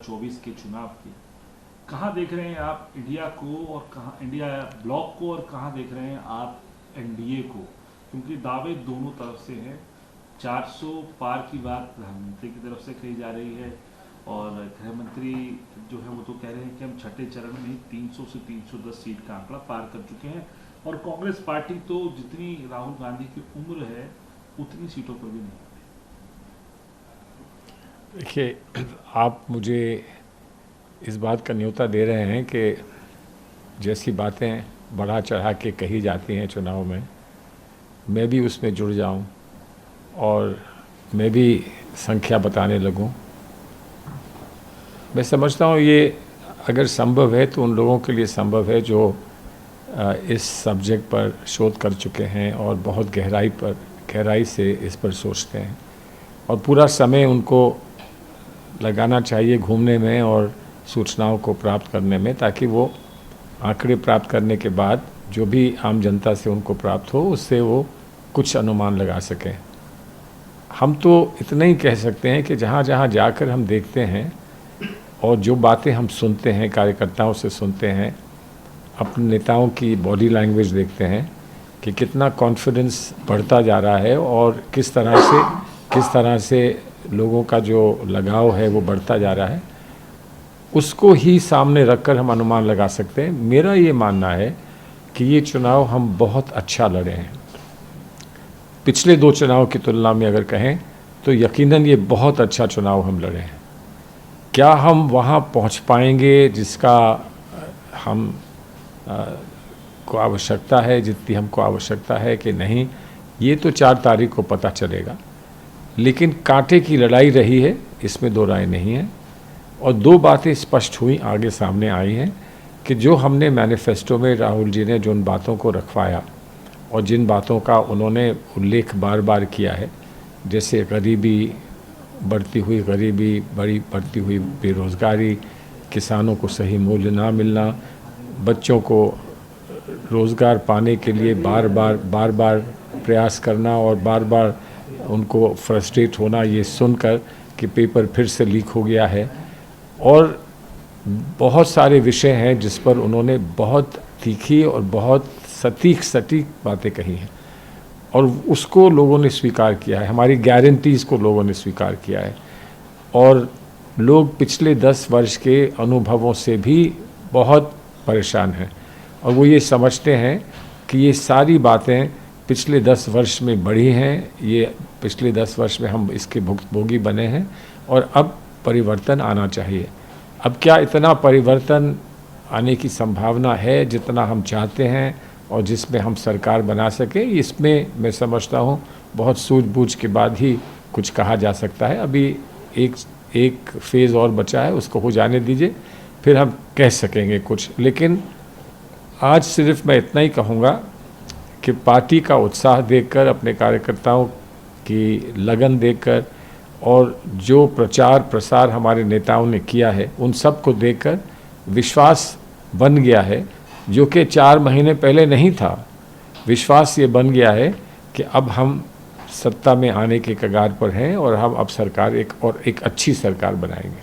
24 के चुनाव की कहाँ देख रहे हैं आप इंडिया को, और कहाँ इंडिया ब्लॉक को, और कहाँ देख रहे हैं आप एनडीए को? क्योंकि दावे दोनों तरफ से हैं। 400 पार की बात प्रधानमंत्री की तरफ से कही जा रही है, और गृह मंत्री जो है वो तो कह रहे हैं कि हम छठे चरण में ही 300 से 310 सीट का आंकड़ा पार कर चुके हैं। और कांग्रेस पार्टी तो जितनी राहुल गांधी की उम्र है उतनी सीटों पर भी नहीं। देखिए, आप मुझे इस बात का न्योता दे रहे हैं कि जैसी बातें बढ़ा चढ़ा के कही जाती हैं चुनाव में, मैं भी उसमें जुड़ जाऊं और मैं भी संख्या बताने लगूं। मैं समझता हूं ये अगर संभव है तो उन लोगों के लिए संभव है जो इस सब्जेक्ट पर शोध कर चुके हैं और बहुत गहराई से इस पर सोचते हैं, और पूरा समय उनको लगाना चाहिए घूमने में और सूचनाओं को प्राप्त करने में, ताकि वो आंकड़े प्राप्त करने के बाद जो भी आम जनता से उनको प्राप्त हो उससे वो कुछ अनुमान लगा सकें। हम तो इतना ही कह सकते हैं कि जहाँ जहाँ जाकर हम देखते हैं और जो बातें हम सुनते हैं, कार्यकर्ताओं से सुनते हैं, अपने नेताओं की बॉडी लैंग्वेज देखते हैं कि कितना कॉन्फिडेंस बढ़ता जा रहा है और किस तरह से लोगों का जो लगाव है वो बढ़ता जा रहा है, उसको ही सामने रखकर हम अनुमान लगा सकते हैं। मेरा ये मानना है कि ये चुनाव हम बहुत अच्छा लड़े हैं। पिछले दो चुनाव की तुलना में अगर कहें तो यकीनन ये बहुत अच्छा चुनाव हम लड़े हैं। क्या हम वहाँ पहुँच पाएंगे जिसका हम को आवश्यकता है, जितनी हमको आवश्यकता है कि नहीं, ये तो 4 तारीख को पता चलेगा। लेकिन कांटे की लड़ाई रही है, इसमें दो राय नहीं है। और दो बातें स्पष्ट हुई, आगे सामने आई हैं कि जो हमने मैनिफेस्टो में राहुल जी ने जिन बातों को रखवाया और जिन बातों का उन्होंने उल्लेख बार बार किया है, जैसे गरीबी, बढ़ती हुई गरीबी, बढ़ती हुई बेरोज़गारी, किसानों को सही मूल्य ना मिलना, बच्चों को रोज़गार पाने के लिए बार बार प्रयास करना और बार बार उनको फ्रस्ट्रेट होना ये सुनकर कि पेपर फिर से लीक हो गया है, और बहुत सारे विषय हैं जिस पर उन्होंने बहुत तीखी और बहुत सटीक बातें कही हैं, और उसको लोगों ने स्वीकार किया है। हमारी गारंटीज़ को लोगों ने स्वीकार किया है, और लोग पिछले 10 वर्ष के अनुभवों से भी बहुत परेशान हैं, और वो ये समझते हैं कि ये सारी बातें पिछले 10 वर्ष में बढ़ी हैं, ये पिछले 10 वर्ष में हम इसके भुक्तभोगी बने हैं और अब परिवर्तन आना चाहिए। अब क्या इतना परिवर्तन आने की संभावना है जितना हम चाहते हैं और जिसमें हम सरकार बना सकें, इसमें मैं समझता हूँ बहुत सूझबूझ के बाद ही कुछ कहा जा सकता है। अभी एक फेज़ और बचा है, उसको हो जाने दीजिए, फिर हम कह सकेंगे कुछ। लेकिन आज सिर्फ मैं इतना ही कहूँगा कि पार्टी का उत्साह देखकर, अपने कार्यकर्ताओं की लगन देखकर, और जो प्रचार प्रसार हमारे नेताओं ने किया है उन सब को देखकर विश्वास बन गया है, जो कि 4 महीने पहले नहीं था। विश्वास ये बन गया है कि अब हम सत्ता में आने के कगार पर हैं और हम अब सरकार एक अच्छी सरकार बनाएंगे।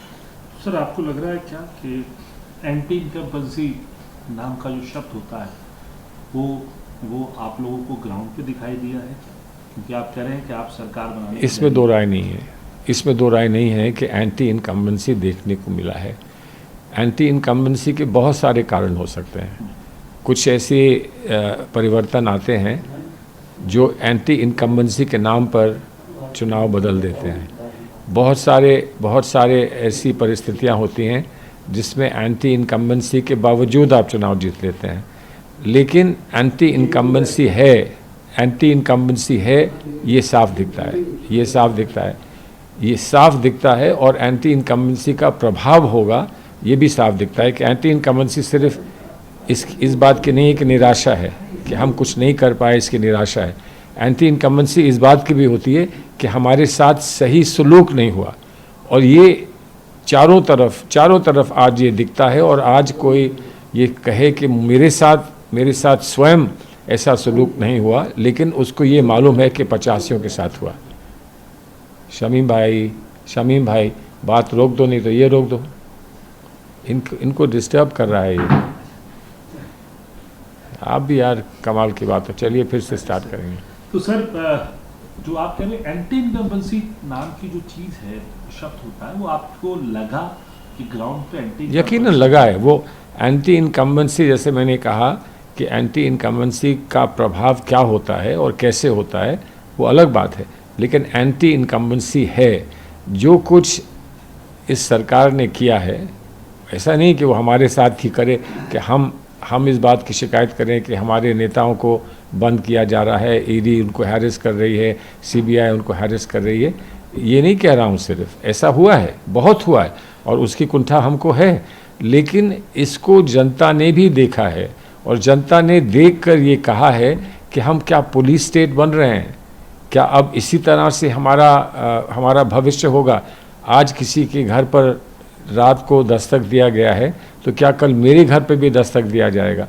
सर, आपको लग रहा है क्या कि एंटी इनकम्बेंसी नाम का जो शब्द होता है वो आप लोगों को ग्राउंड पे दिखाई दिया है? क्योंकि आप कह रहे हैं कि आप सरकार बनाने, इसमें दो राय नहीं है। इसमें दो राय नहीं है कि एंटी इनकम्बेंसी देखने को मिला है। एंटी इनकम्बेंसी के बहुत सारे कारण हो सकते हैं। कुछ ऐसे परिवर्तन आते हैं जो एंटी इनकम्बेंसी के नाम पर चुनाव बदल देते हैं। बहुत सारे ऐसी परिस्थितियां होती हैं जिसमें एंटी इनकम्बेंसी के बावजूद आप चुनाव जीत लेते हैं। लेकिन एंटी इनकम्बेंसी है, ये साफ दिखता है, और एंटी इनकम्बेंसी का प्रभाव होगा ये भी साफ दिखता है कि एंटी इनकम्बेंसी सिर्फ इस बात की नहीं है कि निराशा है कि हम कुछ नहीं कर पाए, इसकी निराशा है। एंटी इनकम्बेंसी इस बात की भी होती है कि हमारे साथ सही सलूक नहीं हुआ, और ये चारों तरफ आज ये दिखता है। और आज कोई ये कहे कि मेरे साथ स्वयं ऐसा सलूक नहीं हुआ, लेकिन उसको ये मालूम है कि 85 के साथ हुआ। शमीम भाई, बात रोक दो, नहीं तो ये रोक दो। इनको डिस्टर्ब कर रहा है ये। आप भी यार कमाल की बात है। चलिए फिर से स्टार्ट करेंगे। तो सर जो आप कह रहे हैं एंटी इनकम्बेंसी नाम की जो चीज़ है, शब्द होता है, वो आपको लगा कि ग्राउंड पे एंटी यकीनन लगा है। वो एंटी इनकम्बेंसी, जैसे मैंने कहा कि एंटी इनकम्बेंसी का प्रभाव क्या होता है और कैसे होता है वो अलग बात है, लेकिन एंटी इनकम्बेंसी है। जो कुछ इस सरकार ने किया है, ऐसा नहीं कि वो हमारे साथ ही करे कि हम इस बात की शिकायत करें कि हमारे नेताओं को बंद किया जा रहा है, ईडी उनको हैरेस कर रही है, सीबीआई उनको हैरेस कर रही है। ये नहीं कह रहा हूँ, सिर्फ ऐसा हुआ है, बहुत हुआ है और उसकी कुंठा हमको है, लेकिन इसको जनता ने भी देखा है और जनता ने देखकर ये कहा है कि हम क्या पुलिस स्टेट बन रहे हैं, क्या अब इसी तरह से हमारा भविष्य होगा। आज किसी के घर पर रात को दस्तक दिया गया है तो क्या कल मेरे घर पे भी दस्तक दिया जाएगा।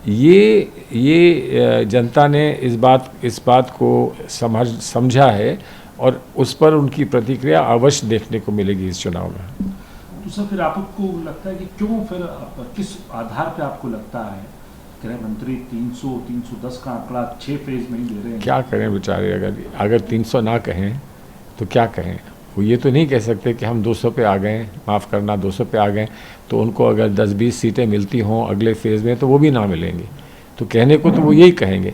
ये जनता ने इस बात को समझा है और उस पर उनकी प्रतिक्रिया अवश्य देखने को मिलेगी इस चुनाव में। तो सर फिर आपको लगता है कि क्यों, फिर किस आधार पे आपको लगता है गृह मंत्री 310 का आंकड़ा 6 फेज में ही दे रहे हैं? क्या करें बेचारे, अगर 300 ना कहें तो क्या कहें। वो ये तो नहीं कह सकते कि हम 200 पे आ गए, माफ़ करना 200 पे आ गए, तो उनको अगर 10-20 सीटें मिलती हों अगले फेज़ में तो वो भी ना मिलेंगी। तो कहने को तो वो यही कहेंगे।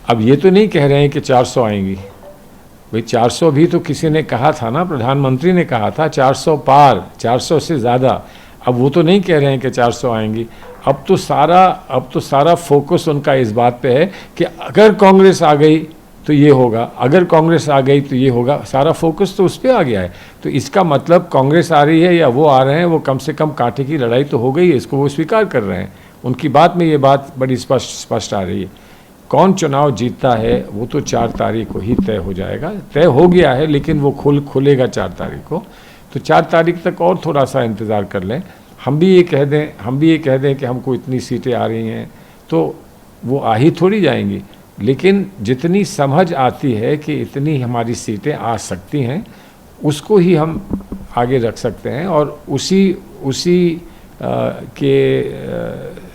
अब ये तो नहीं कह रहे हैं कि 400 आएंगी। भाई 400 भी तो किसी ने कहा था ना, प्रधानमंत्री ने कहा था 400 पार, 400 से ज़्यादा। अब वो तो नहीं कह रहे हैं कि 400 आएंगी। अब तो सारा फोकस उनका इस बात पे है कि अगर कांग्रेस आ गई तो ये होगा, अगर कांग्रेस आ गई तो ये होगा। सारा फोकस तो उस पर आ गया है। तो इसका मतलब कांग्रेस आ रही है या वो आ रहे हैं, वो कम से कम कांटे की लड़ाई तो हो गई है, इसको वो स्वीकार कर रहे हैं। उनकी बात में ये बात बड़ी स्पष्ट आ रही है। कौन चुनाव जीतता है वो तो 4 तारीख को ही तय हो जाएगा। तय हो गया है लेकिन वो खुलेगा 4 तारीख को। तो 4 तारीख तक और थोड़ा सा इंतज़ार कर लें। हम भी ये कह दें कि हमको इतनी सीटें आ रही हैं तो वो आ ही थोड़ी जाएंगी, लेकिन जितनी समझ आती है कि इतनी हमारी सीटें आ सकती हैं उसको ही हम आगे रख सकते हैं और उसी के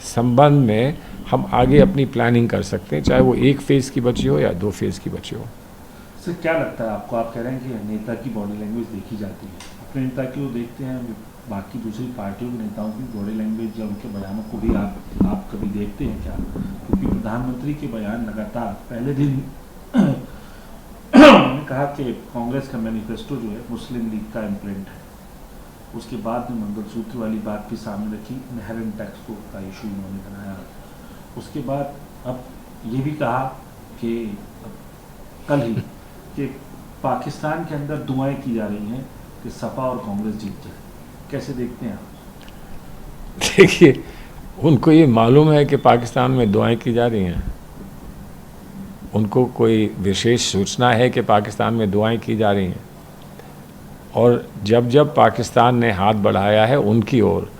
संबंध में हम आगे अपनी प्लानिंग कर सकते हैं, चाहे वो 1 फेज़ की बची हो या 2 फेज़ की बची हो। सर क्या लगता है आपको, आप कह रहे हैं कि नेता की बॉडी लैंग्वेज देखी जाती है, अपने नेता की वो देखते हैं, बाकी दूसरी पार्टियों के नेताओं की बॉडी लैंग्वेज या उनके बयानों को भी आप कभी देखते हैं क्या? क्योंकि प्रधानमंत्री के बयान लगातार पहले दिन उन्होंने कहा कि कांग्रेस का मैनिफेस्टो जो है मुस्लिम लीग का इम्प्रिंट है। उसके बाद में मंगलसूत्र वाली बात भी सामने रखी, इनहेरेंट टैक्स को का इशू उन्होंने बनाया। उसके बाद अब ये भी कहा कि कल ही कि पाकिस्तान के अंदर दुआएं की जा रही हैं कि सपा और कांग्रेस जीत जाए। कैसे देखते हैं आप? देखिए, उनको ये मालूम है कि पाकिस्तान में दुआएं की जा रही हैं। उनको कोई विशेष सूचना है कि पाकिस्तान में दुआएं की जा रही हैं। और जब पाकिस्तान ने हाथ बढ़ाया है उनकी ओर,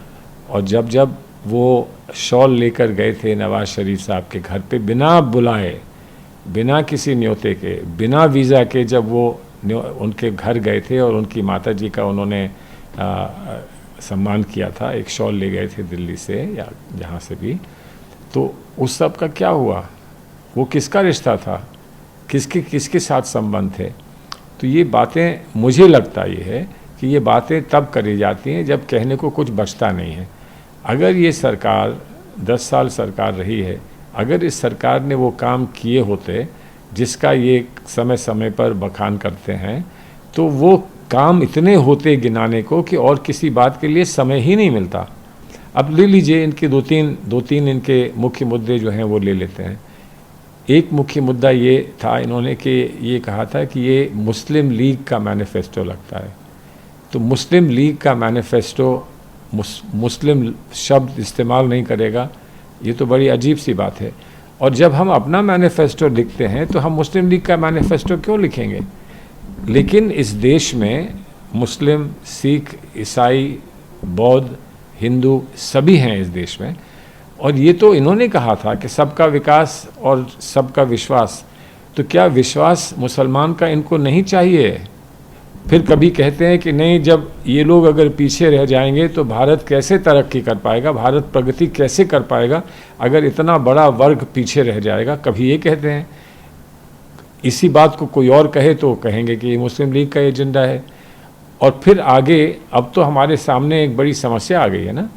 और जब वो शॉल लेकर गए थे नवाज़ शरीफ साहब के घर पे बिना बुलाए, बिना किसी न्योते के, बिना वीज़ा के, जब वो उनके घर गए थे और उनकी माता जी का उन्होंने सम्मान किया था, एक शॉल ले गए थे दिल्ली से या जहाँ से भी, तो उस सब का क्या हुआ? वो किसका रिश्ता था, किसके साथ संबंध थे? तो ये बातें, मुझे लगता ये है कि ये बातें तब करी जाती हैं जब कहने को कुछ बचता नहीं है। अगर ये सरकार 10 साल सरकार रही है, अगर इस सरकार ने वो काम किए होते जिसका ये समय समय पर बखान करते हैं, तो वो काम इतने होते गिनाने को कि और किसी बात के लिए समय ही नहीं मिलता। अब ले लीजिए, इनके दो तीन इनके मुख्य मुद्दे जो हैं वो ले लेते हैं। एक मुख्य मुद्दा ये था, इन्होंने कि ये कहा था कि ये मुस्लिम लीग का मैनिफेस्टो लगता है। तो मुस्लिम लीग का मैनिफेस्टो मुस्लिम शब्द इस्तेमाल नहीं करेगा, ये तो बड़ी अजीब सी बात है। और जब हम अपना मैनिफेस्टो लिखते हैं तो हम मुस्लिम लीग का मैनिफेस्टो क्यों लिखेंगे? लेकिन इस देश में मुस्लिम, सिख, ईसाई, बौद्ध, हिंदू सभी हैं इस देश में, और ये तो इन्होंने कहा था कि सबका विकास और सबका विश्वास। तो क्या विश्वास मुसलमान का इनको नहीं चाहिए? फिर कभी कहते हैं कि नहीं, जब ये लोग अगर पीछे रह जाएंगे तो भारत कैसे तरक्की कर पाएगा, भारत प्रगति कैसे कर पाएगा अगर इतना बड़ा वर्ग पीछे रह जाएगा, कभी ये कहते हैं। इसी बात को कोई और कहे तो कहेंगे कि ये मुस्लिम लीग का एजेंडा है। और फिर आगे अब तो हमारे सामने एक बड़ी समस्या आ गई है ना।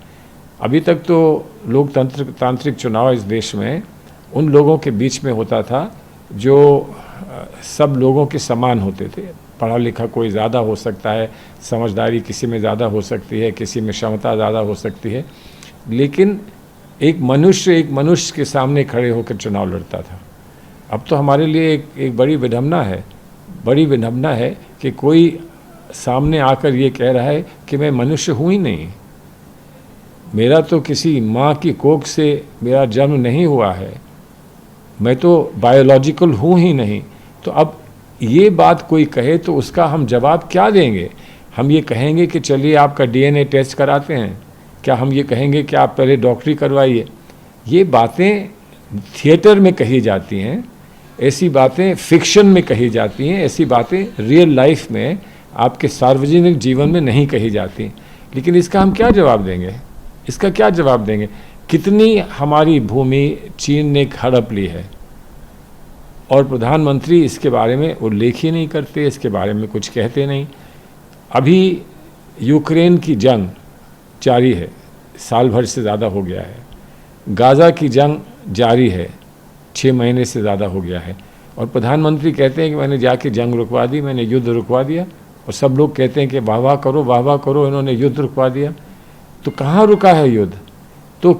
अभी तक तो तांत्रिक चुनाव इस देश में उन लोगों के बीच में होता था जो सब लोगों के समान होते थे। पढ़ा लिखा कोई ज़्यादा हो सकता है, समझदारी किसी में ज़्यादा हो सकती है, किसी में क्षमता ज़्यादा हो सकती है, लेकिन एक मनुष्य के सामने खड़े होकर चुनाव लड़ता था। अब तो हमारे लिए एक बड़ी विडंबना है कि कोई सामने आकर ये कह रहा है कि मैं मनुष्य हूँ ही नहीं, मेरा तो किसी माँ की कोख से मेरा जन्म नहीं हुआ है, मैं तो बायोलॉजिकल हूँ ही नहीं। तो अब ये बात कोई कहे तो उसका हम जवाब क्या देंगे? हम ये कहेंगे कि चलिए आपका डीएनए टेस्ट कराते हैं? क्या हम ये कहेंगे कि आप पहले डॉक्टरी करवाइए? ये बातें थिएटर में कही जाती हैं, ऐसी बातें फिक्शन में कही जाती हैं, ऐसी बातें रियल लाइफ में आपके सार्वजनिक जीवन में नहीं कही जाती। लेकिन इसका हम क्या जवाब देंगे? इसका क्या जवाब देंगे? कितनी हमारी भूमि चीन ने हड़प ली है और प्रधानमंत्री इसके बारे में उल्लेख ही नहीं करते, इसके बारे में कुछ कहते नहीं। अभी यूक्रेन की जंग जारी है, साल भर से ज़्यादा हो गया है। गाज़ा की जंग जारी है, 6 महीने से ज़्यादा हो गया है, और प्रधानमंत्री कहते हैं कि मैंने जाके जंग रुकवा दी, मैंने युद्ध रुकवा दिया, और सब लोग कहते हैं कि वाह वाह करो, इन्होंने युद्ध रुकवा दिया। तो कहाँ रुका है युद्ध? तो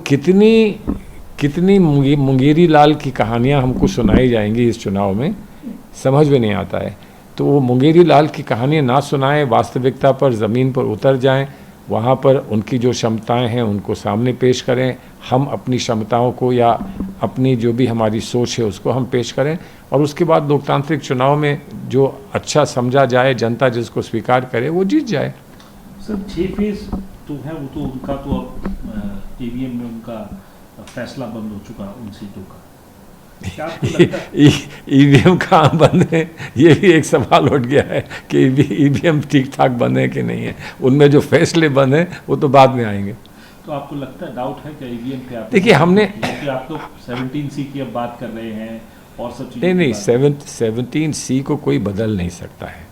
कितनी मुंगेरी लाल की कहानियाँ हमको सुनाई जाएंगी इस चुनाव में, समझ में नहीं आता है। तो वो मुंगेरी लाल की कहानियाँ ना सुनाएं, वास्तविकता पर ज़मीन पर उतर जाएं, वहाँ पर उनकी जो क्षमताएं हैं उनको सामने पेश करें, हम अपनी क्षमताओं को या अपनी जो भी हमारी सोच है उसको हम पेश करें, और उसके बाद लोकतांत्रिक चुनाव में जो अच्छा समझा जाए, जनता जिसको स्वीकार करे वो जीत जाए। सर 6 तो है, वो तो उनका तो अब ईवीएम में उनका फैसला बंद हो चुका उन सीटों का। क्या आपको लगता है ईवीएम कहाँ बंद है? ये भी एक सवाल उठ गया है कि ईवीएम ठीक ठाक बंद है कि नहीं है। उनमें जो फैसले बंद हैं वो तो बाद में आएंगे। तो आपको लगता है, डाउट है क्या ईवीएम पे? आप देखिए, हमने आप तो 17C की अब बात कर रहे हैं और सब चीज़ें। नहीं 17C को कोई बदल नहीं सकता है।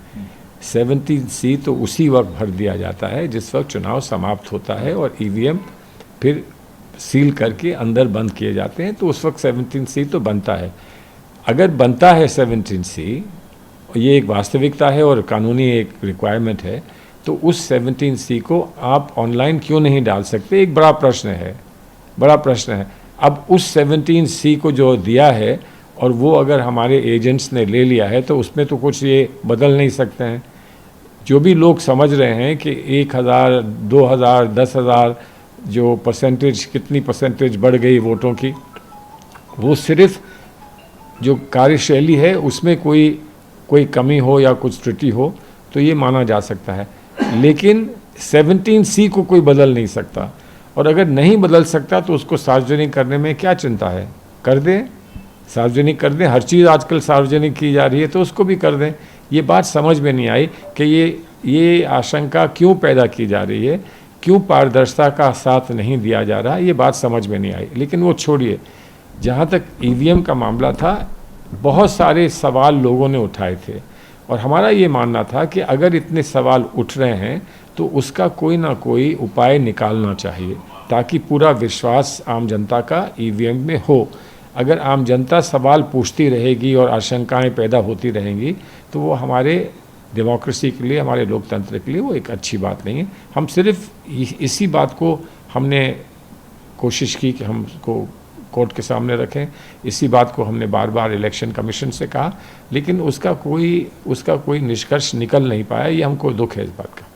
17C तो उसी वक्त भर दिया जाता है जिस वक्त चुनाव समाप्त होता है और ईवीएम फिर सील करके अंदर बंद किए जाते हैं, तो उस वक्त 17C तो बनता है। अगर बनता है 17C, ये एक वास्तविकता है और कानूनी एक रिक्वायरमेंट है, तो उस 17C को आप ऑनलाइन क्यों नहीं डाल सकते? एक बड़ा प्रश्न है। अब उस 17C को जो दिया है और वो अगर हमारे एजेंट्स ने ले लिया है तो उसमें तो कुछ ये बदल नहीं सकते हैं। जो भी लोग समझ रहे हैं कि 1000, 2000, 10,000 जो परसेंटेज, कितनी परसेंटेज बढ़ गई वोटों की, वो सिर्फ जो कार्यशैली है उसमें कोई कमी हो या कुछ त्रुटि हो तो ये माना जा सकता है, लेकिन 17C को कोई बदल नहीं सकता। और अगर नहीं बदल सकता तो उसको सार्वजनिक करने में क्या चिंता है? कर दें, सार्वजनिक कर दें। हर चीज़ आजकल सार्वजनिक की जा रही है तो उसको भी कर दें। ये बात समझ में नहीं आई कि ये आशंका क्यों पैदा की जा रही है, क्यों पारदर्शिता का साथ नहीं दिया जा रहा, ये बात समझ में नहीं आई। लेकिन वो छोड़िए, जहाँ तक ईवीएम का मामला था, बहुत सारे सवाल लोगों ने उठाए थे और हमारा ये मानना था कि अगर इतने सवाल उठ रहे हैं तो उसका कोई ना कोई उपाय निकालना चाहिए ताकि पूरा विश्वास आम जनता का ईवीएम में हो। अगर आम जनता सवाल पूछती रहेगी और आशंकाएं पैदा होती रहेंगी तो वो हमारे डेमोक्रेसी के लिए, हमारे लोकतंत्र के लिए वो एक अच्छी बात नहीं है। हम सिर्फ इसी बात को हमने कोशिश की कि हम उसको कोर्ट के सामने रखें, इसी बात को हमने बार बार इलेक्शन कमीशन से कहा, लेकिन उसका कोई निष्कर्ष निकल नहीं पाया। ये हमको दुख है इस बात का।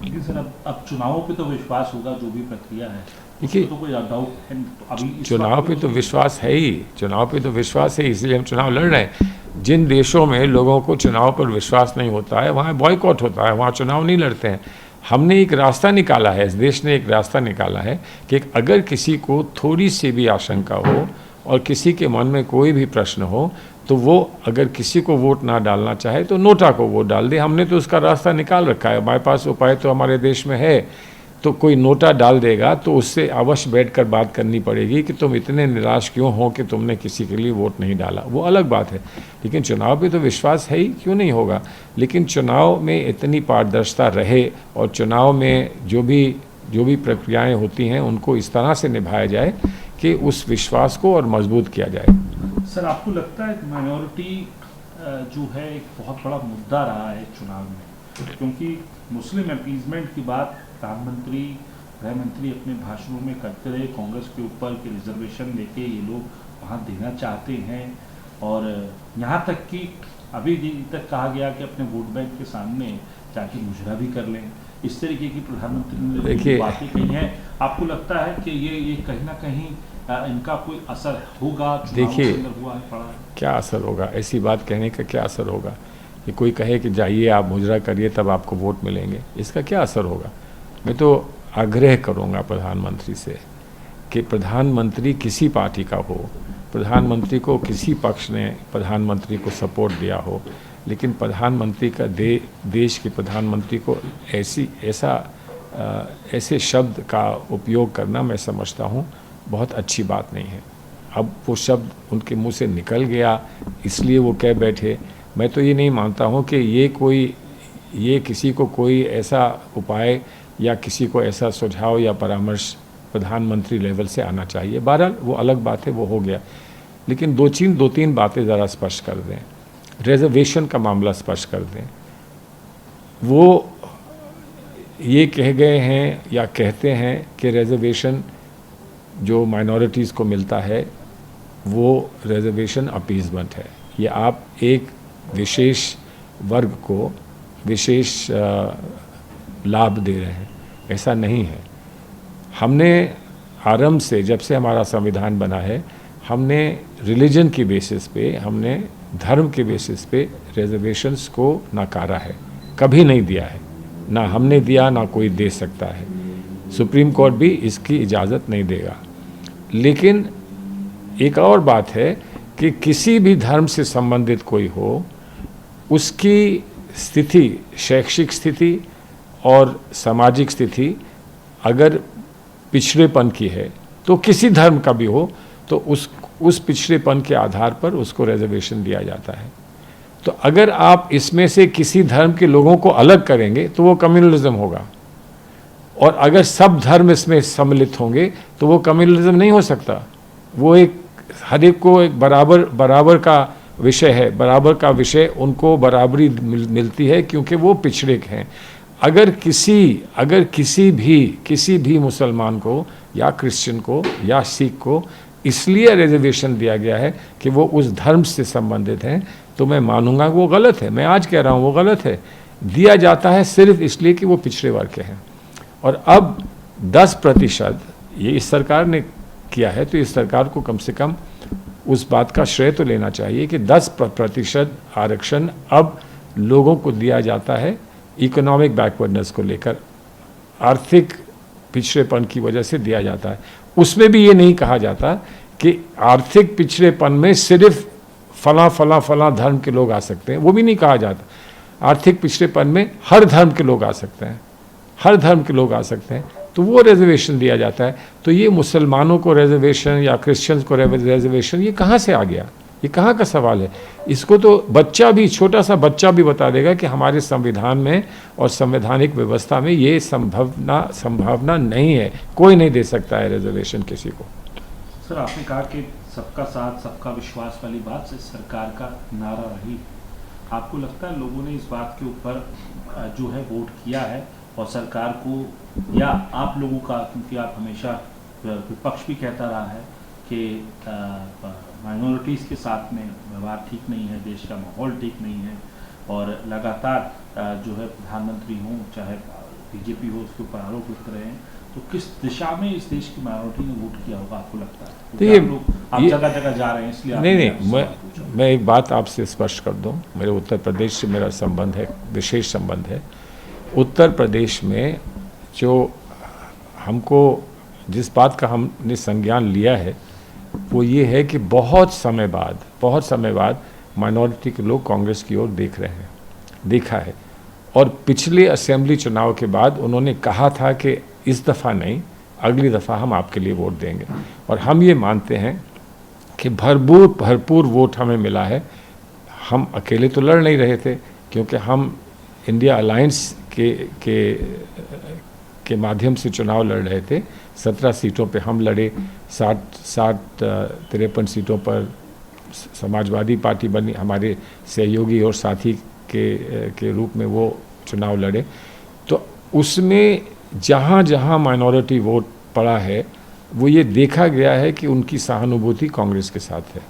लेकिन सर अब चुनावों पे तो विश्वास होगा, जो भी प्रक्रिया है, देखिए तो कोई डाउट है अभी? चुनाव पे तो विश्वास है ही, चुनाव पे तो विश्वास है, इसलिए हम चुनाव लड़ रहे हैं। जिन देशों में लोगों को चुनाव पर विश्वास नहीं होता है वहाँ बॉयकॉट होता है, वहाँ चुनाव नहीं लड़ते हैं। हमने एक रास्ता निकाला है, इस देश ने एक रास्ता निकाला है कि अगर किसी को थोड़ी सी भी आशंका हो और किसी के मन में कोई भी प्रश्न हो तो वो अगर किसी को वोट ना डालना चाहे तो नोटा को वोट डाल दे। हमने तो उसका रास्ता निकाल रखा है, हमारे पास उपाय तो हमारे देश में है। तो कोई नोटा डाल देगा तो उससे अवश्य बैठकर बात करनी पड़ेगी कि तुम इतने निराश क्यों हो कि तुमने किसी के लिए वोट नहीं डाला, वो अलग बात है। लेकिन चुनाव पे तो विश्वास है ही, क्यों नहीं होगा। लेकिन चुनाव में इतनी पारदर्शिता रहे और चुनाव में जो भी प्रक्रियाएं होती हैं उनको इस तरह से निभाया जाए कि उस विश्वास को और मजबूत किया जाए। सर, आपको लगता है कि माइनॉरिटी जो है एक बहुत बड़ा मुद्दा रहा है चुनाव में, क्योंकि मुस्लिम अपीजमेंट की बात प्रधानमंत्री, गृह मंत्री अपने भाषणों में करते रहे, कांग्रेस के ऊपर कि रिजर्वेशन लेके ये लोग वहाँ देना चाहते हैं, और यहाँ तक कि अभी तक कहा गया कि अपने वोट बैंक के सामने जाके मुजरा भी कर लें। इस तरीके की प्रधानमंत्री ने बातें कही हैं। आपको लगता है कि ये कहीं ना कहीं इनका कोई असर होगा? देखिए, हुआ है, पड़ा है? क्या असर होगा? ऐसी बात कहने का क्या असर होगा कि कोई कहे कि जाइए आप मुजरा करिए तब आपको वोट मिलेंगे, इसका क्या असर होगा? मैं तो आग्रह करूंगा प्रधानमंत्री से कि प्रधानमंत्री किसी पार्टी का हो, प्रधानमंत्री को किसी पक्ष ने प्रधानमंत्री को सपोर्ट दिया हो, लेकिन प्रधानमंत्री का देश के प्रधानमंत्री को ऐसे शब्द का उपयोग करना मैं समझता हूँ बहुत अच्छी बात नहीं है। अब वो शब्द उनके मुंह से निकल गया इसलिए वो कह बैठे। मैं तो ये नहीं मानता हूँ कि ये किसी को कोई ऐसा उपाय या किसी को ऐसा सुझाव या परामर्श प्रधानमंत्री लेवल से आना चाहिए। बहरहाल वो अलग बात है, वो हो गया। लेकिन दो तीन बातें ज़रा स्पष्ट कर दें। रिजर्वेशन का मामला स्पष्ट कर दें। वो ये कह गए हैं या कहते हैं कि रिजर्वेशन जो माइनॉरिटीज़ को मिलता है वो रिजर्वेशन अपीजमेंट है। ये आप एक विशेष वर्ग को विशेष लाभ दे रहे हैं, ऐसा नहीं है। हमने आरंभ से, जब से हमारा संविधान बना है, हमने रिलीजन की बेसिस पे, हमने धर्म के बेसिस पे रिजर्वेशंस को नकारा है, कभी नहीं दिया है। ना हमने दिया, ना कोई दे सकता है। सुप्रीम कोर्ट भी इसकी इजाज़त नहीं देगा। लेकिन एक और बात है कि किसी भी धर्म से संबंधित कोई हो, उसकी स्थिति, शैक्षिक स्थिति और सामाजिक स्थिति अगर पिछड़ेपन की है, तो किसी धर्म का भी हो, तो उस पिछड़ेपन के आधार पर उसको रिजर्वेशन दिया जाता है। तो अगर आप इसमें से किसी धर्म के लोगों को अलग करेंगे तो वो कम्युनलिज्म होगा, और अगर सब धर्म इसमें सम्मिलित होंगे तो वो कम्युनलिज्म नहीं हो सकता। वो एक हर एक को एक बराबर का विषय है, बराबर का विषय उनको बराबरी मिलती है क्योंकि वो पिछड़े हैं। अगर किसी भी मुसलमान को या क्रिश्चियन को या सिख को इसलिए रिजर्वेशन दिया गया है कि वो उस धर्म से संबंधित हैं, तो मैं मानूंगा वो गलत है। मैं आज कह रहा हूँ वो गलत है। दिया जाता है सिर्फ इसलिए कि वो पिछड़े वर्ग के हैं। और अब 10% ये इस सरकार ने किया है, तो इस सरकार को कम से कम उस बात का श्रेय तो लेना चाहिए कि 10% आरक्षण अब लोगों को दिया जाता है इकोनॉमिक बैकवर्डनेस को लेकर, आर्थिक पिछड़ेपन की वजह से दिया जाता है। उसमें भी ये नहीं कहा जाता कि आर्थिक पिछड़ेपन में सिर्फ फला धर्म के लोग आ सकते हैं, वो भी नहीं कहा जाता। आर्थिक पिछड़ेपन में हर धर्म के लोग आ सकते हैं, हर धर्म के लोग आ सकते हैं, तो वो रिजर्वेशन दिया जाता है। तो ये मुसलमानों को रिजर्वेशन या क्रिश्चियंस को रिजर्वेशन, ये कहाँ से आ गया? ये कहाँ का सवाल है? इसको तो बच्चा भी, छोटा सा बच्चा भी बता देगा कि हमारे संविधान में और संवैधानिक व्यवस्था में ये संभावना नहीं है। कोई नहीं दे सकता है रिजर्वेशन किसी को। सर, आपने कहा कि सबका साथ सबका विश्वास वाली बात से सरकार का नारा रही। आपको लगता है लोगों ने इस बात के ऊपर जो है वोट किया है और सरकार को, या आप लोगों का, क्योंकि आप हमेशा विपक्ष भी कहता रहा है कि माइनॉरिटीज़ के साथ में व्यवहार ठीक नहीं है, देश का माहौल ठीक नहीं है, और लगातार जो है प्रधानमंत्री हों चाहे बीजेपी हो उसके ऊपर आरोप उठ रहे हैं, तो किस दिशा में इस देश की माइनॉरिटी ने वोट किया होगा आपको लगता है? आप जगह जगह जा रहे हैं इसलिए नहीं, मैं एक बात आपसे स्पष्ट कर दूं। मेरे उत्तर प्रदेश से मेरा संबंध है, विशेष संबंध है। उत्तर प्रदेश में जो हमको जिस बात का हमने संज्ञान लिया है वो ये है कि बहुत समय बाद माइनॉरिटी के लोग कांग्रेस की ओर देख रहे हैं, देखा है। और पिछले असेंबली चुनाव के बाद उन्होंने कहा था कि इस दफ़ा नहीं, अगली दफ़ा हम आपके लिए वोट देंगे। और हम ये मानते हैं कि भरपूर वोट हमें मिला है। हम अकेले तो लड़ नहीं रहे थे, क्योंकि हम इंडिया अलायंस के माध्यम से चुनाव लड़ रहे थे। 17 सीटों पे हम लड़े, 53 सीटों पर समाजवादी पार्टी बनी, हमारे सहयोगी और साथी के रूप में वो चुनाव लड़े। तो उसमें जहाँ जहाँ माइनॉरिटी वोट पड़ा है, वो ये देखा गया है कि उनकी सहानुभूति कांग्रेस के साथ है।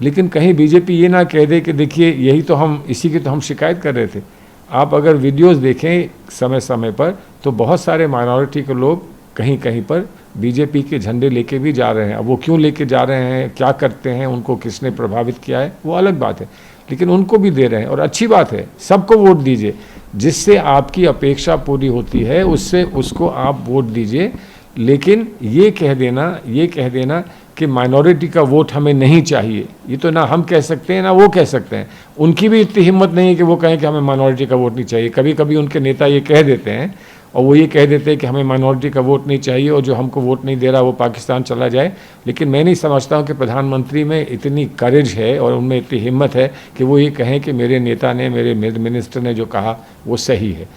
लेकिन कहीं बीजेपी ये ना कह दे कि देखिए यही तो हम, इसी की तो हम शिकायत कर रहे थे। आप अगर वीडियोस देखें समय समय पर, तो बहुत सारे माइनॉरिटी के लोग कहीं कहीं पर बीजेपी के झंडे लेके भी जा रहे हैं। अब वो क्यों लेके जा रहे हैं, क्या करते हैं, उनको किसने प्रभावित किया है, वो अलग बात है, लेकिन उनको भी दे रहे हैं। और अच्छी बात है, सबको वोट दीजिए, जिससे आपकी अपेक्षा पूरी होती है उससे उसको आप वोट दीजिए। लेकिन ये कह देना कि माइनॉरिटी का वोट हमें नहीं चाहिए, ये तो ना हम कह सकते हैं ना वो कह सकते हैं। उनकी भी इतनी हिम्मत नहीं है कि वो कहें कि हमें माइनॉरिटी का वोट नहीं चाहिए। कभी कभी उनके नेता ये कह देते हैं, और वो ये कह देते हैं कि हमें माइनॉरिटी का वोट नहीं चाहिए, और जो हमको वोट नहीं दे रहा वो पाकिस्तान चला जाए। लेकिन मैं नहीं समझता हूँ कि प्रधानमंत्री में इतनी करेज है और उनमें इतनी हिम्मत है कि वो ये कहें कि मेरे नेता ने, मेरे मिनिस्टर ने जो कहा वो सही है।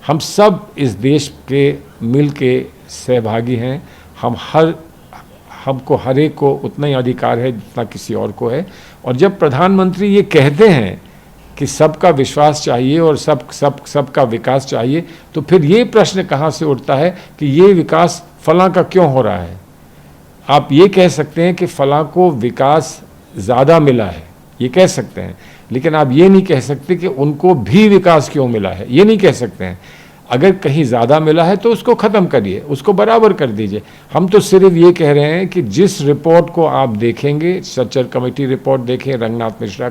हम सब इस देश के मिल के सहभागी हैं। हमको हर एक को उतना ही अधिकार है जितना किसी और को है। और जब प्रधानमंत्री ये कहते हैं कि सबका विश्वास चाहिए और सबका विकास चाहिए, तो फिर ये प्रश्न कहाँ से उठता है कि ये विकास फलां का क्यों हो रहा है। आप ये कह सकते हैं कि फलां को विकास ज़्यादा मिला है, ये कह सकते हैं, लेकिन आप ये नहीं कह सकते कि उनको भी विकास क्यों मिला है, ये नहीं कह सकते हैं। अगर कहीं ज़्यादा मिला है तो उसको ख़त्म करिए, उसको बराबर कर दीजिए। हम तो सिर्फ ये कह रहे हैं कि जिस रिपोर्ट को आप देखेंगे, सच्चर कमेटी रिपोर्ट देखें, रंगनाथ मिश्रा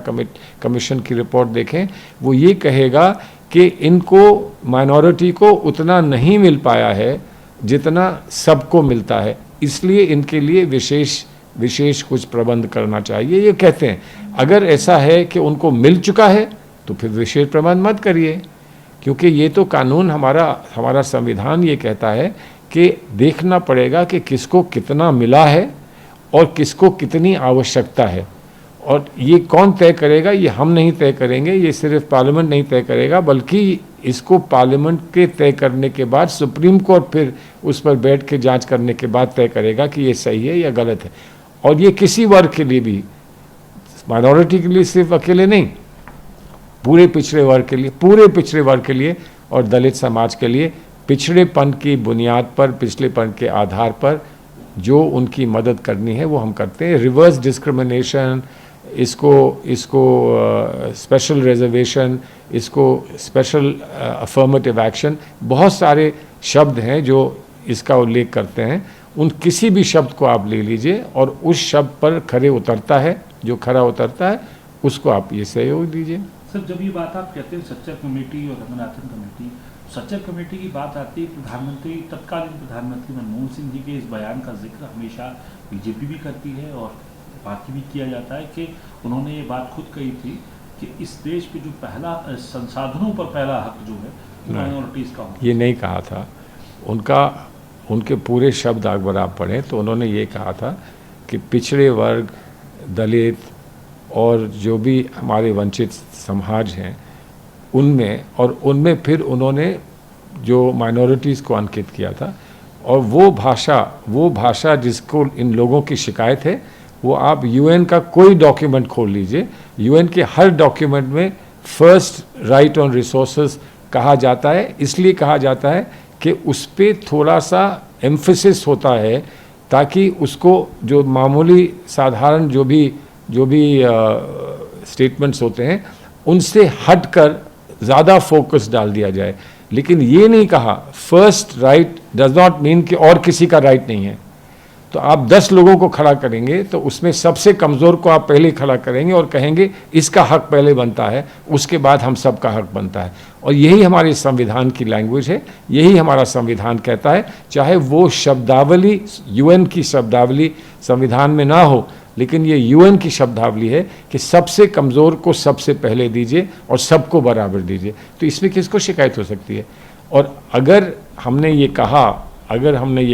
कमीशन की रिपोर्ट देखें, वो ये कहेगा कि इनको माइनॉरिटी को उतना नहीं मिल पाया है जितना सबको मिलता है, इसलिए इनके लिए विशेष कुछ प्रबंध करना चाहिए, ये कहते हैं। अगर ऐसा है कि उनको मिल चुका है तो फिर विशेष प्रबंध मत करिए, क्योंकि ये तो कानून, हमारा संविधान ये कहता है कि देखना पड़ेगा कि किसको कितना मिला है और किसको कितनी आवश्यकता है। और ये कौन तय करेगा, ये हम नहीं तय करेंगे, ये सिर्फ पार्लियामेंट नहीं तय करेगा, बल्कि इसको पार्लियामेंट के तय करने के बाद सुप्रीम कोर्ट फिर उस पर बैठ के जांच करने के बाद तय करेगा कि ये सही है या गलत है। और ये किसी वर्ग के लिए भी, माइनॉरिटी के लिए सिर्फ अकेले नहीं, पूरे पिछड़े वर्ग के लिए और दलित समाज के लिए, पिछड़ेपन की बुनियाद पर, पिछड़ेपन के आधार पर जो उनकी मदद करनी है वो हम करते हैं। रिवर्स डिस्क्रिमिनेशन, इसको स्पेशल रिजर्वेशन, इसको स्पेशल अफर्मेटिव एक्शन, बहुत सारे शब्द हैं जो इसका उल्लेख करते हैं। उन किसी भी शब्द को आप ले लीजिए और उस शब्द पर खरे उतरता है, जो खरा उतरता है उसको आप ये सहयोग दीजिए। सर, जब ये बात आप कहते हैं सच्चर कमेटी और रंगनाथन कमेटी, सच्चर कमेटी की बात आती है, तत्कालीन प्रधानमंत्री मनमोहन सिंह जी के इस बयान का जिक्र हमेशा बीजेपी भी करती है और बाकी भी किया जाता है कि उन्होंने ये बात खुद कही थी कि इस देश पे जो पहला संसाधनों पर पहला हक जो है माइनॉरिटीज़ का, ये नहीं कहा था। उनके पूरे शब्द अगर आप पढ़ें तो उन्होंने ये कहा था कि पिछड़े वर्ग, दलित और जो भी हमारे वंचित समाज हैं उनमें फिर उन्होंने जो माइनॉरिटीज़ को अंकित किया था। और वो भाषा जिसको इन लोगों की शिकायत है, वो आप यूएन का कोई डॉक्यूमेंट खोल लीजिए, यूएन के हर डॉक्यूमेंट में फर्स्ट राइट ऑन रिसोर्सेज कहा जाता है। इसलिए कहा जाता है कि उस पर थोड़ा सा एम्फेसिस होता है, ताकि उसको जो मामूली साधारण जो भी स्टेटमेंट्स होते हैं उनसे हटकर ज़्यादा फोकस डाल दिया जाए। लेकिन ये नहीं कहा first right does not mean कि और किसी का राइट नहीं है। तो आप 10 लोगों को खड़ा करेंगे तो उसमें सबसे कमज़ोर को आप पहले खड़ा करेंगे और कहेंगे इसका हक पहले बनता है, उसके बाद हम सब का हक बनता है। और यही हमारे संविधान की लैंग्वेज है, यही हमारा संविधान कहता है। चाहे वो शब्दावली, यूएन की शब्दावली संविधान में ना हो, लेकिन ये यूएन की शब्दावली है कि सबसे कमज़ोर को सबसे पहले दीजिए और सबको बराबर दीजिए। तो इसमें किसको शिकायत हो सकती है? और अगर हमने ये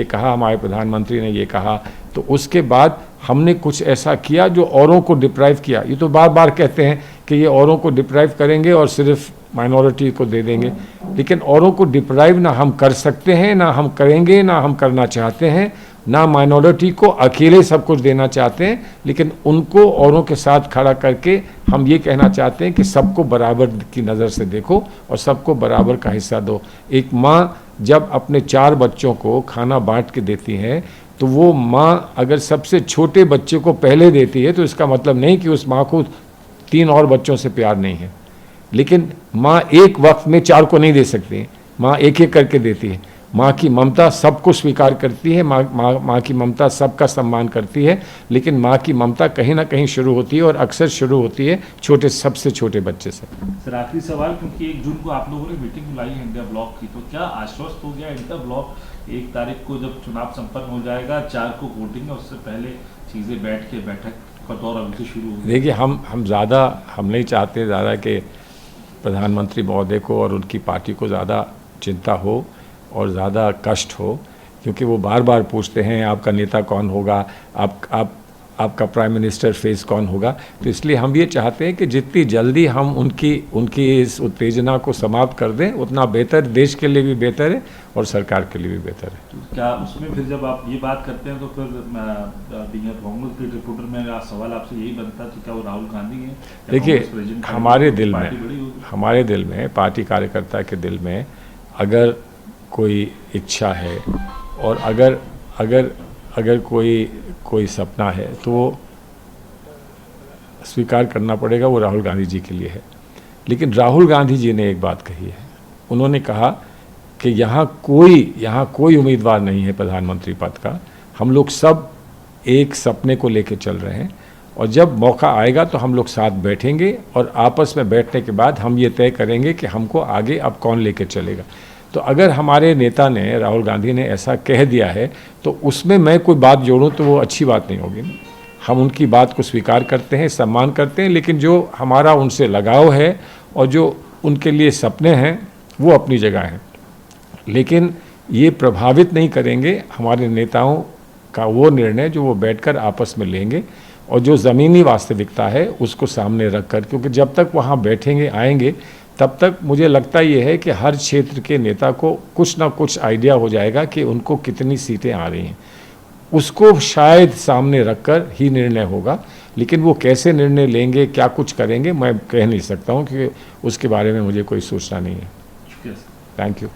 कहा, हमारे प्रधानमंत्री ने ये कहा, तो उसके बाद हमने कुछ ऐसा किया जो औरों को डिप्राइव किया। ये तो बार बार कहते हैं कि ये औरों को डिप्राइव करेंगे और सिर्फ माइनॉरिटी को दे देंगे, लेकिन औरों को डिप्राइव ना हम कर सकते हैं, ना हम करेंगे, ना हम करना चाहते हैं, ना माइनॉरिटी को अकेले सब कुछ देना चाहते हैं, लेकिन उनको औरों के साथ खड़ा करके हम ये कहना चाहते हैं कि सबको बराबर की नज़र से देखो और सबको बराबर का हिस्सा दो। एक माँ जब अपने 4 बच्चों को खाना बांट के देती हैं, तो वो माँ अगर सबसे छोटे बच्चे को पहले देती है तो इसका मतलब नहीं कि उस माँ को 3 और बच्चों से प्यार नहीं है। लेकिन माँ एक वक्त में 4 को नहीं दे सकती, माँ एक एक करके देती है। माँ की ममता सबको स्वीकार करती है, माँ की ममता सबका सम्मान करती है, लेकिन माँ की ममता कहीं ना कहीं शुरू होती है और अक्सर शुरू होती है सबसे छोटे बच्चे से। सर आखिरी सवाल, क्योंकि 1 जून को आप लोगों ने मीटिंग बुलाई है इंडिया ब्लॉक की, तो क्या आश्वस्त हो गया इंडिया ब्लॉक 1 तारीख को जब चुनाव संपन्न हो जाएगा, 4 को वोटिंग है, उससे पहले चीज़ें बैठक का दौर अभी से शुरू हो? देखिए, हम नहीं चाहते ज़्यादा कि प्रधानमंत्री महोदय को और उनकी पार्टी को ज़्यादा चिंता हो और ज़्यादा कष्ट हो, क्योंकि वो बार बार पूछते हैं आपका नेता कौन होगा, आपका प्राइम मिनिस्टर फेस कौन होगा। तो इसलिए हम ये चाहते हैं कि जितनी जल्दी हम उनकी इस उत्तेजना को समाप्त कर दें उतना बेहतर, देश के लिए भी बेहतर है और सरकार के लिए भी बेहतर है। तो क्या उसमें फिर जब आप ये बात करते हैं तो फिर कांग्रेस के रिपोर्टर में सवाल आपसे यही बनता है, तो क्या वो राहुल गांधी हैं? देखिए, हमारे दिल में पार्टी कार्यकर्ता के दिल में अगर कोई इच्छा है और अगर कोई सपना है तो वो स्वीकार करना पड़ेगा, वो राहुल गांधी जी के लिए है। लेकिन राहुल गांधी जी ने एक बात कही है, उन्होंने कहा कि यहाँ कोई उम्मीदवार नहीं है प्रधानमंत्री पद का, हम लोग सब एक सपने को लेकर चल रहे हैं और जब मौका आएगा तो हम लोग साथ बैठेंगे और आपस में बैठने के बाद हम ये तय करेंगे कि हमको आगे अब कौन लेकर चलेगा। तो अगर हमारे नेता ने, राहुल गांधी ने ऐसा कह दिया है तो उसमें मैं कोई बात जोड़ूं तो वो अच्छी बात नहीं होगी। हम उनकी बात को स्वीकार करते हैं, सम्मान करते हैं, लेकिन जो हमारा उनसे लगाव है और जो उनके लिए सपने हैं वो अपनी जगह हैं। लेकिन ये प्रभावित नहीं करेंगे हमारे नेताओं का वो निर्णय जो वो बैठकर आपस में लेंगे और जो ज़मीनी वास्तविकता है उसको सामने रखकर, क्योंकि जब तक वहाँ बैठेंगे आएंगे तब तक मुझे लगता ये है कि हर क्षेत्र के नेता को कुछ ना कुछ आइडिया हो जाएगा कि उनको कितनी सीटें आ रही हैं, उसको शायद सामने रखकर ही निर्णय होगा। लेकिन वो कैसे निर्णय लेंगे, क्या कुछ करेंगे, मैं कह नहीं सकता हूँ, क्योंकि उसके बारे में मुझे कोई सूचना नहीं है। Thank you.